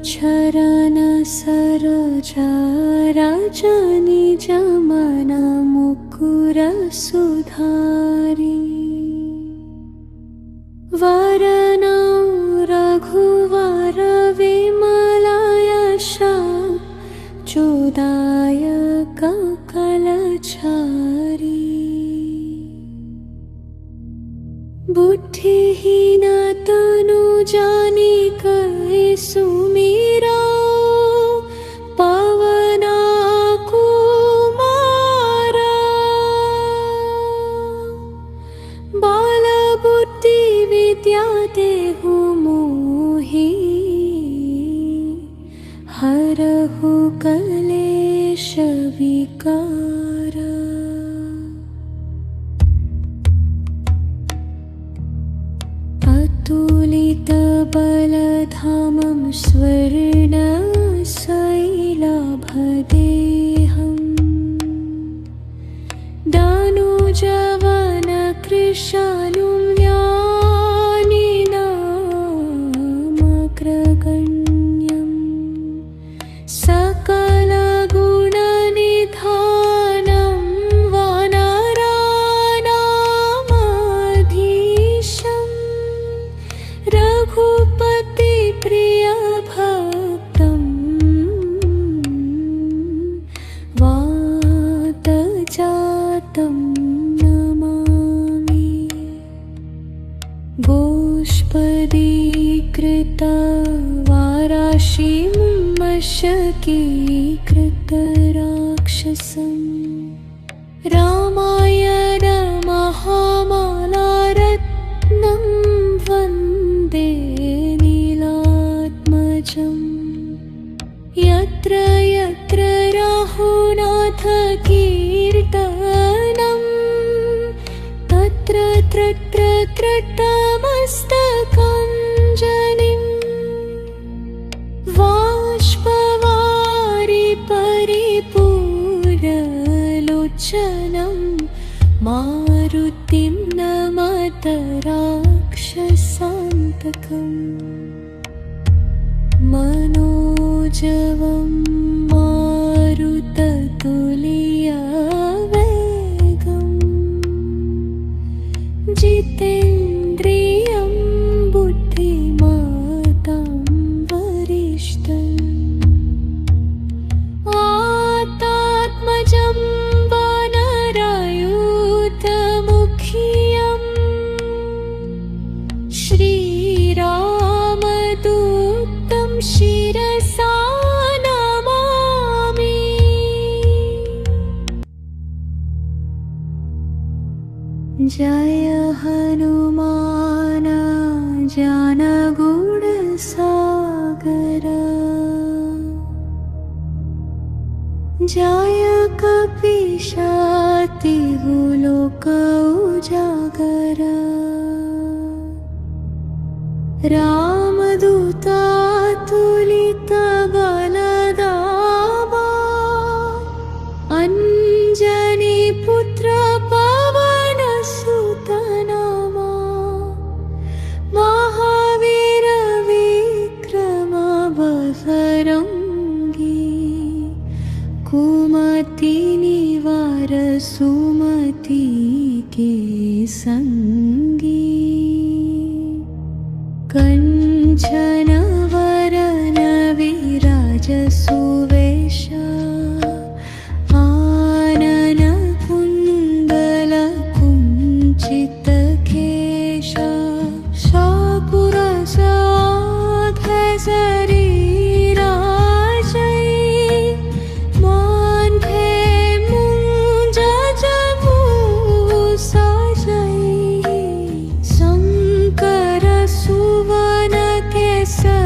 चरण सरोजा राजनी जमना मुकुर सुधारी वरना रघुवर विमला यशा चोदायक कलचारी बुद्धिहीन तनु जानिकै सुमिरा पवना कुमारा बाल बुद्धि विद्या देहु मोहि हरहु कलेश विकारा अतुलित बलधामं स्वर्णशैलाभदेहम् दानुजवन कृशालुम्यानिनामग्रगण्यम् सकलगुणनिधानं वानराणामधीशम् रघुपति प्रिय भक्तं वातजातं नमामि गोष्पदीकृत वाराशिं मशकीकृत राक्षसम् रामायण महामालारत्नं वन्दे नीलात्मजम् यत्र यत्र राहुनाथ कीर्तनम् तत्र तत्र त्रिटमस्तकञ्जनिम् बाष्पवारि परिपूरलोचनं मारुतिं नमत राक्षसान्तकम् मनोजवं मारुततुल्यवेगम् जितेन्द्रियं बुद्धिमतां वरिष्ठम् आतात्मजं वानरायुधमुख्यम् श्रीरामदूतं शिरसा नमामि जय हनुमान ज्ञानगुणसागर जय कपीशातिहुलोक उजागर रामदूतातुलित बलदामा अंजनी पुत्र पवन सुत नमा महावीर विक्रम बजरंगी कुमति निवार सुमति के संगी कंचन वरन विराज सुवेशा आनन कुंडल कुंचित केशा शाकुर शरीराजै मान्धे मुंज जमू साजै शंकर सुवन केसरी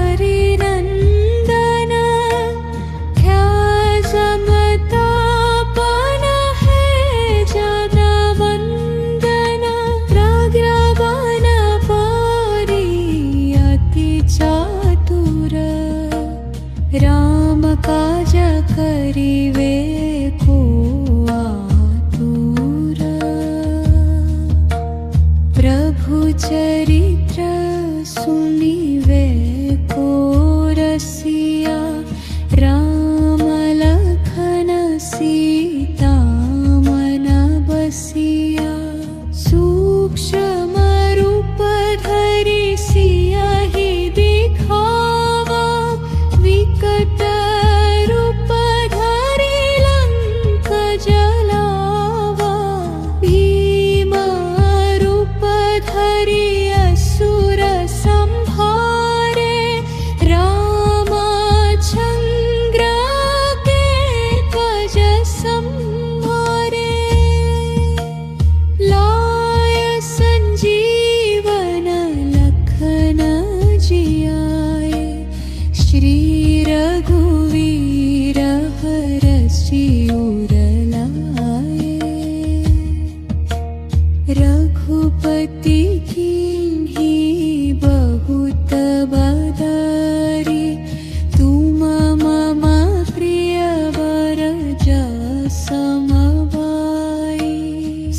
समवाई।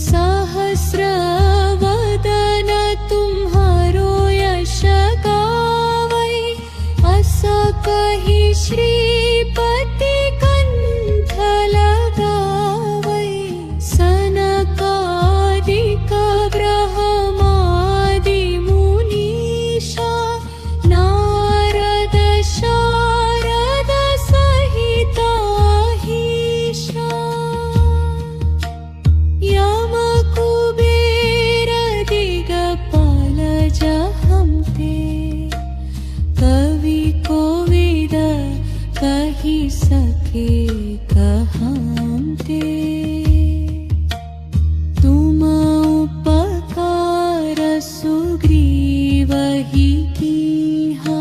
सहस्रवदन तुम्हारो यश गावै, अस कहि श्रीपति कंठ लगावै। सनकादिक ब्रह्मादि मुनीषा, नारद शारद सहिताहीशा। यम कुबेर दिगपाल जहन्ते, कवि कोविद कहि सके कहन्ते। तुम उपकार सुग्रीवहि कीन्हा,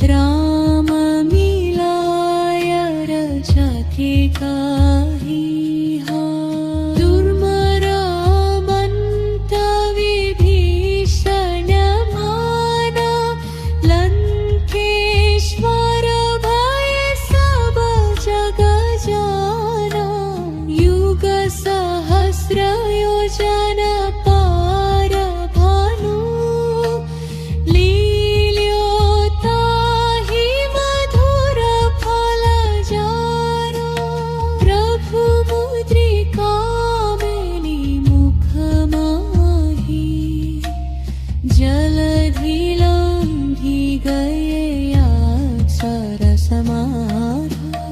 राम मिलाय रजके गाहीहा। दुर्मरमन्त विभीषण माना, लंकेश्वर भय सब जग जाना। युग सहस्र योजन पार भानु, लील्योताहि मधुर फल जानु। प्रभु मुद्रिका मेलि मुख माही, जलधि लंघि गए अक्षर समारोह।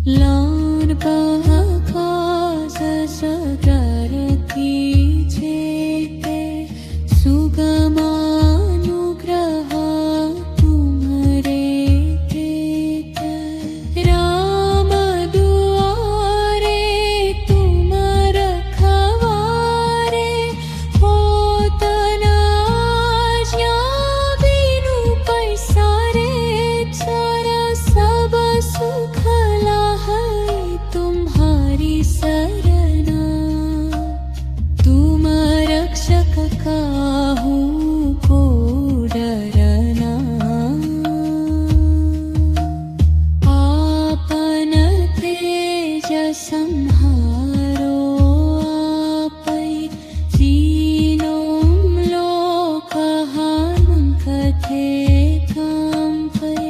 लान बहकास सगर कीजेते, सुगमानुग्रह तुम्हरे तेते। राम दुआरे तुम रखवारे, होत न आज्ञा बिनु पैसारे। चर सब सुख लाहै तुम्हारी सरना, तुम रक्षक काहू को डरना। आपन तेज संहारो आपै, तीनों लोक हांकते कांपै।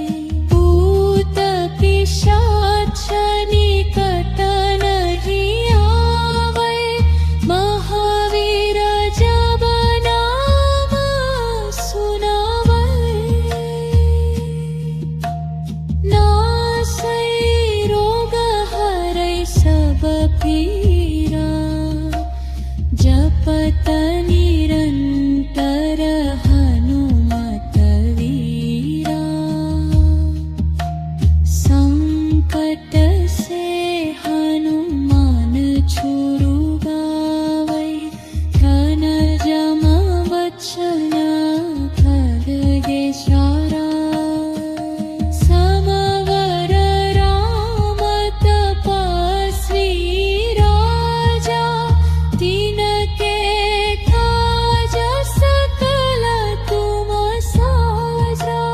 भूत पिशाच निकट नहीं आवै, महावीर जब नाम सुनावै। नासै रोग हरै सब पीरा, जपत निरंतर हनुमत वीरा। संकट से हनुमान छुड़ावै, धन जम वचन खगे सारा। समवर राम तपस्वी राजा, तिनके काज सकल तुम साजा।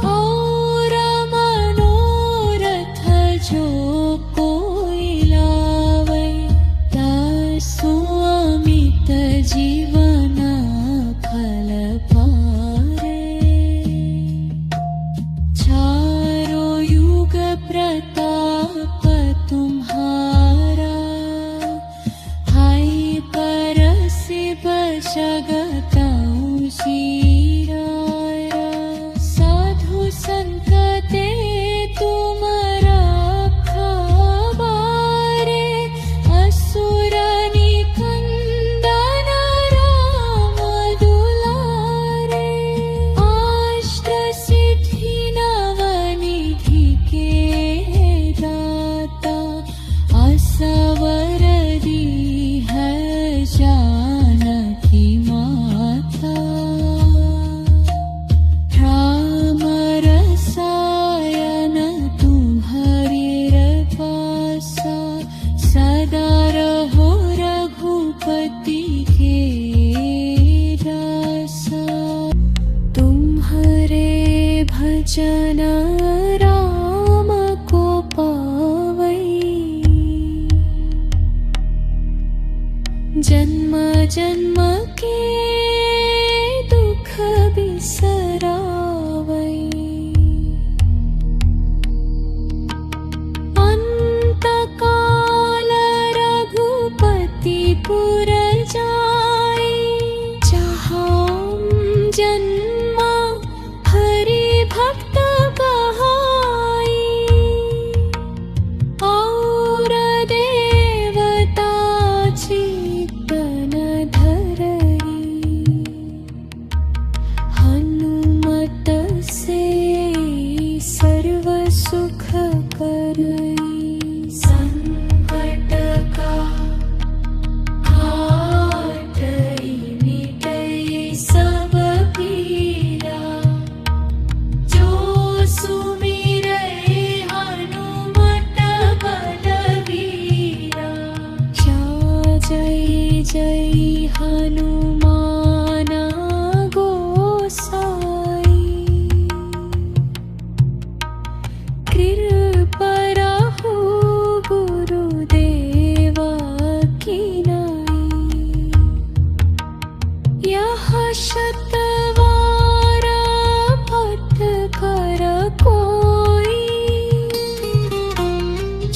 और मनोरथ जो कोई लावै, तासु अमित जीवन फल पारे। चारो युग प्रताप तुम्हारा, हाय परसिव जगतौ सिरारा। साधु संत ते तुम रखवारे, असुर निकंदन राम दुलारे। अष्ट सिद्धि नव निधि के दाता, असवर दीह जानकी माता। राम रसायन तुम्हारी रपासा, सदा रहो रघुपति के दासा। तुम्हारे भजन राम को पावै, जन्म के दुख बिसरावै अंतकाल रघुपति पुर जाय जहाँ जन्म हरि भक्त कहाय और देवता चित्तन धरई हनुमत से सर्व सुख करई संकट का काटई मिटई सब पीरा जो सुमिरै हनुमत बलवीरा क्या जय जय हनुमान गोसाई कृपा गुरुदेव की नाई यह शतवार पथ कर कोई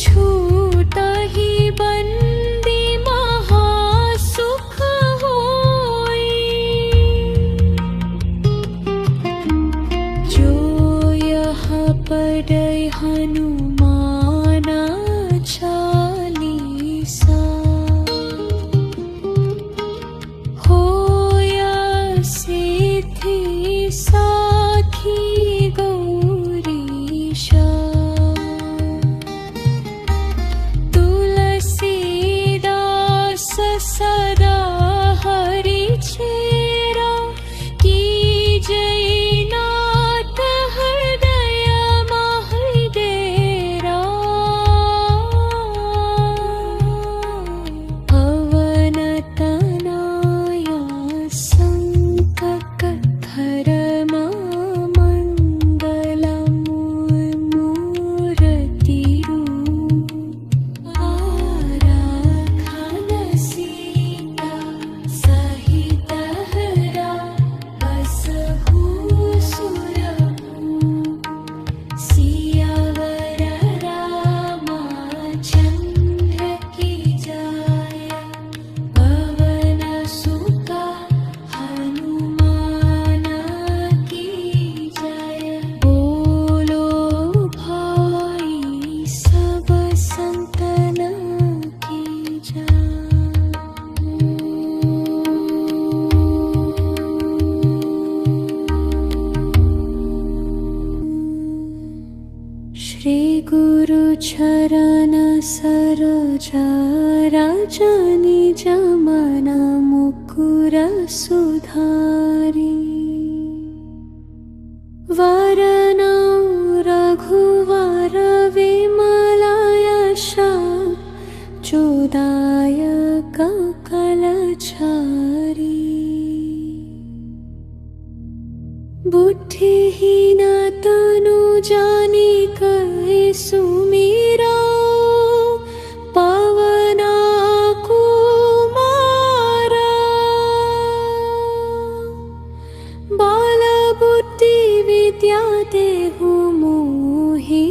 छूटहि बंदी महासुख होई जो यह पढ़ै हनुमान चालीसा होया सिद्धि साखी गौरीशा तुलसीदास सदा हरि चेरा की जय नाथ हृदय माहि डेरा पवन तनया संकट धर्म मंगलम मूर्ति रूप आराधन सीता सहित हरा बसहु सुरभूप सियावर रामचंद्र की जय पवन सुत हनुमान की जय बोलो भाई सब संतन की जय। श्री गुरु चरण सरोज राज निज मन मुकुर सुधारी वरना रघुवर विमल यश जोदायक कलचारी बुद्धिहीन तनु जानिकै सुमिरा पवना कुमारा बाल बुद्धि विद्या देहु मोहि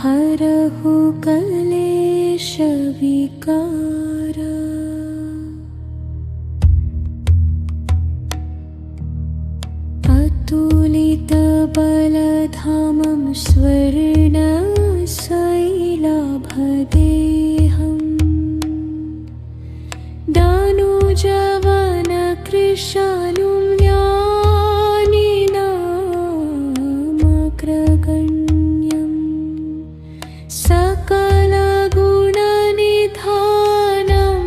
हरहु कलेश विकारा अतुलित बलधामं स्वर्णशैलाभदेहम् दानुजवन कृशालुं ज्ञानिनामग्रगण्यम् सकलगुणनिधानं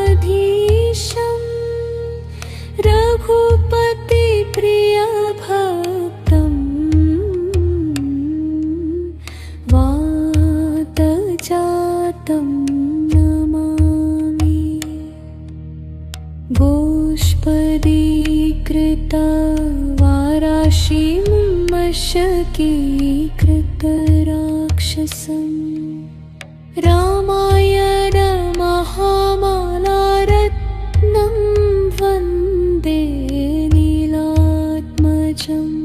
वानराणामधीशम् रघुपति प्रिय भक्तं वातजातं नमामि गोष्पदीकृत वाराशिं मशकीकृत राक्षसम् रामायण महामालारत्नं वन्दे नीलात्मजम्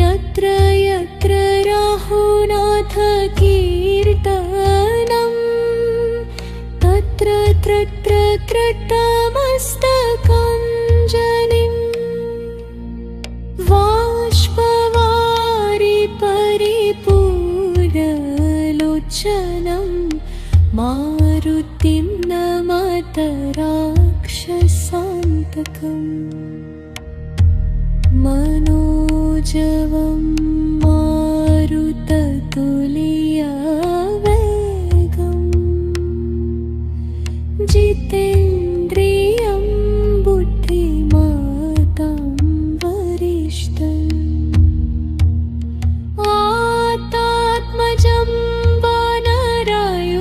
यत्र यत्र राहुनाथकीर्तनं तत्र तत्र कृतमस्तकाञ्जलिम् बाष्पवारि परिपूर्णलोचनं मारुतिं नमत राक्षसान्तकम् मनोजवं मारुततुल्यवेगम् जितेन्द्रियं बुद्धिमतां वरिष्ठम् आतात्मजं वानरायुधमुख्यम्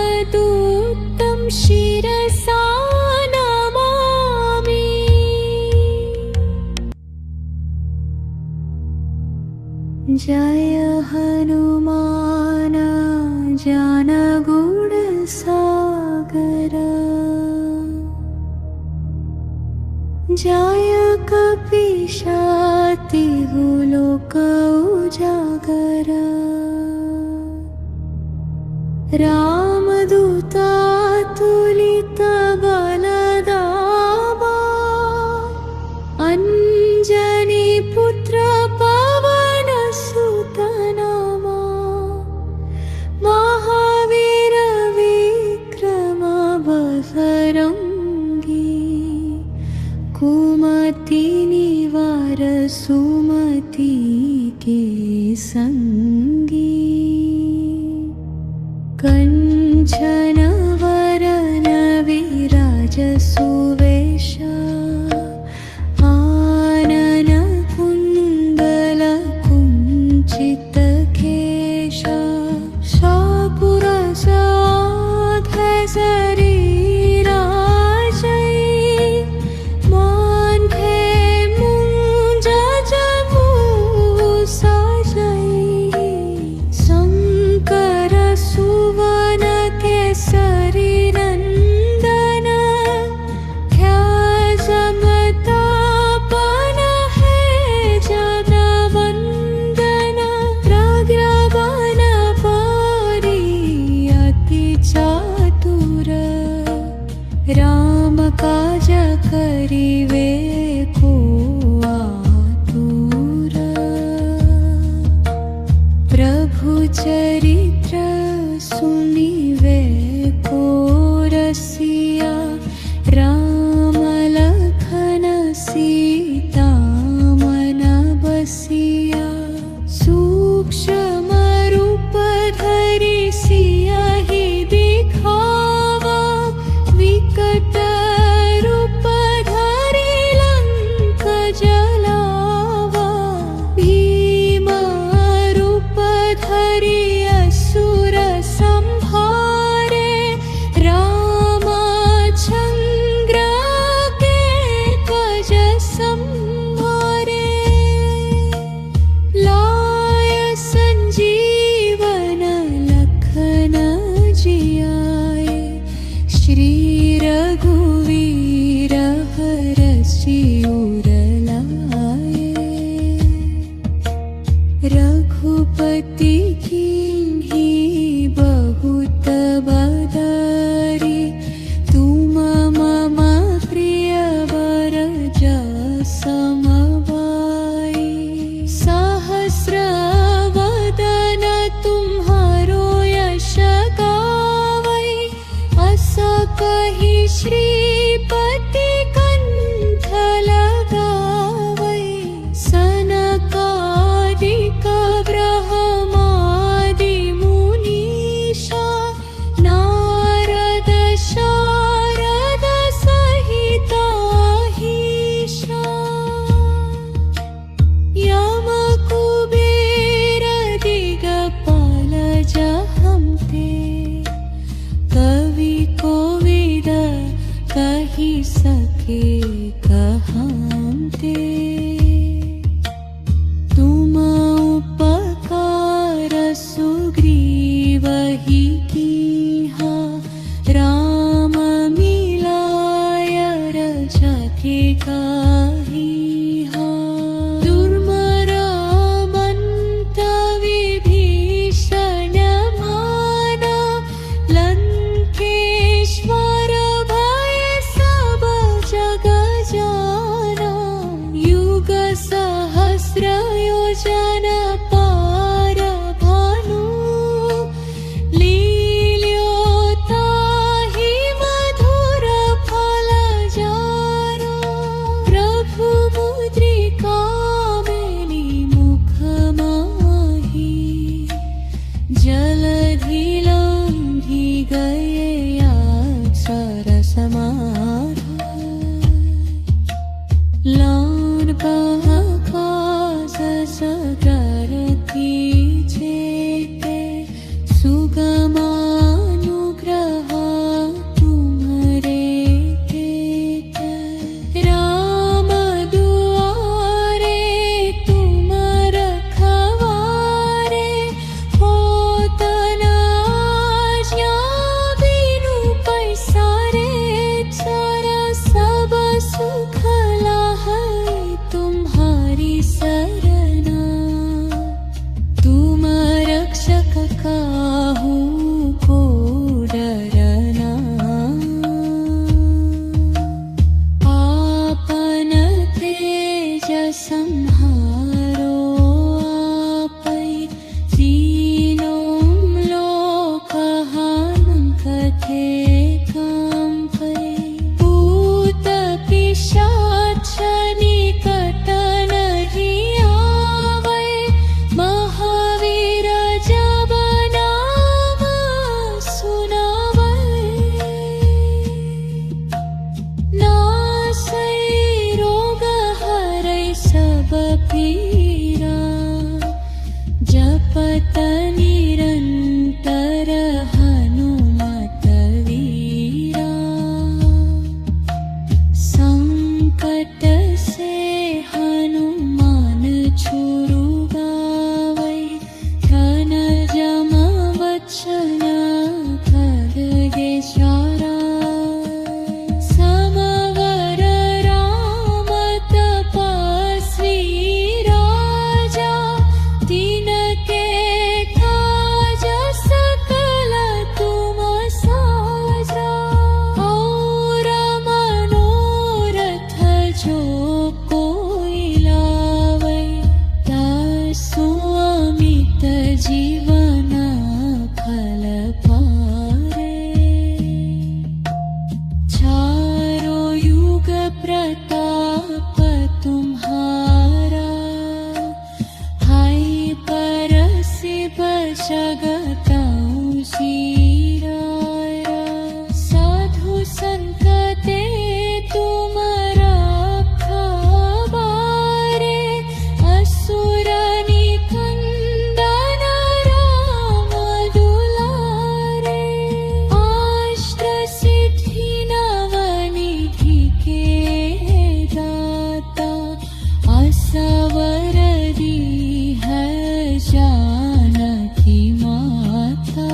श्रीरामदूतं शिरसा नमामि। जय हनुमान ज्ञानगुणसागर जय कपीशातिगुलोक उजागर रामदूतातुलित बलदामा अंजनी पुत्र पवन सुत नामा महावीर विक्रम बजरंगी कुमति निवार सुमति के संगी कंचन वरन विराज सुवेशा आनन कुंडल कुंचित केशा शापुर शरीराजै मान्धे मुंज जमू साजै शंकर सुवन केसरी नंदन ख्याजमतापन है जगवंदन प्रग्रवन परि अति चातुर राम काज करिवे को आतुर प्रभु चरित्र सुनिवे को रसिया राम लखन सीता मन बसिया सूक्ष्म रूप धरि सियहि दिखावा विकट रूप धरि लंक जलावा भीम रूप धरि असुर संहारे रामचंद्र के कज संहारे लाय संजीवन लखन जियाए श्री रघुवीर हरषि उर लाए रघुपति कीन्ही बहुत बदारी तुम मम प्रिय वरजस समवाई सहस्र वदन तुम्हारो यश गावै अस कहि श्रीपति कंठ लगावै सनकादिक ब्रह्मादि मुनीषा नारद शारद सहिता हीशा यम कुबेर दिगपाल जहन्ते कवि कोविद कहि सके कहान्ते सखे काही हा दुर्मरा मंत विभीषण माना लंकेश्वर भय सब जग जाना युग सहस्र योजन पार भानु लील्योता हि मधुर फल जाना प्रभु मुद्रिका मेली मुख माही जलधि लंघि गए अक्षर समाधा लान बहकास सगरती चेते सुगमानुग्रह तुम्हरे तेते राम दुआरे तुम रखवारे होत न आज्ञा बिनु पैसारे सारा सब सुख लाहै तुम्हारी सरना तुम रक्षक काहू को डरना आपन तेज संहारो आपै तीनों लोक हानकथे कांपै भूत पिशाच निकट नहीं आवै महावीर जब नाम सुनावै नासै रोग हरै सब पीरा जपत निरंतर हनुमत वीरा संकट से हनुमान छुड़ावै धन जम वचन खगे चारा समवर राम तपस्वी राजा तिनके काज सकल तुम साजा और मनोरथ जो कोई लावै तासु अमित जीवन फल पारे चारो युग प्रताप तुम्हारा हाय परसिब जगतौ सिराया साधु संत ते तुम रखवारे असुर निकंदन राम दुलारे अष्ट सिद्धि नवनिधि के दाता असवर दीह जानकी माता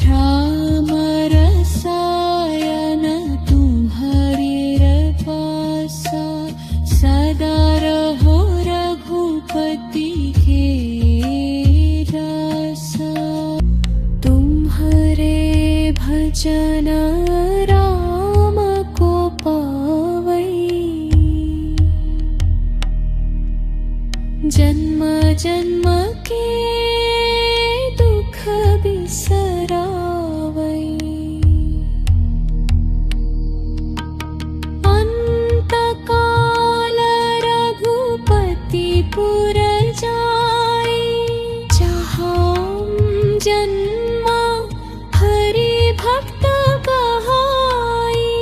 राम रसायन तुम्हारी रपासा सदा रहो रघुपति के दासा तुम्हारे भजन राम को पावै जन्म जन्म के दुख बिसरावै अंत काल रघुपति पुर जाई जहाँ जन्म हरि भक्त कहाई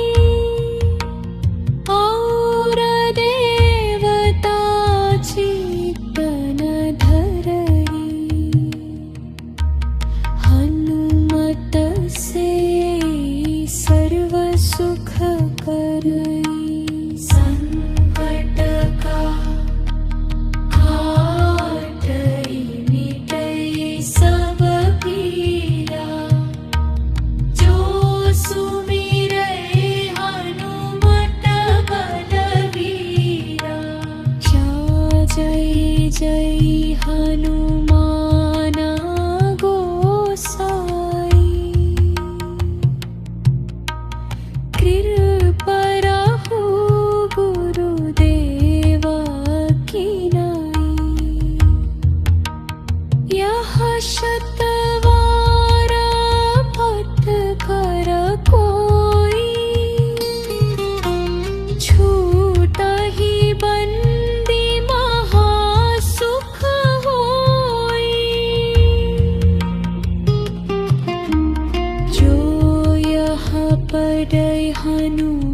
और देवता चित्तन धरई हनुमत से सर्व सुख करई संकट का काटई मिटई सब पीरा जो सुमिरै हनुमत हनुमानाच्या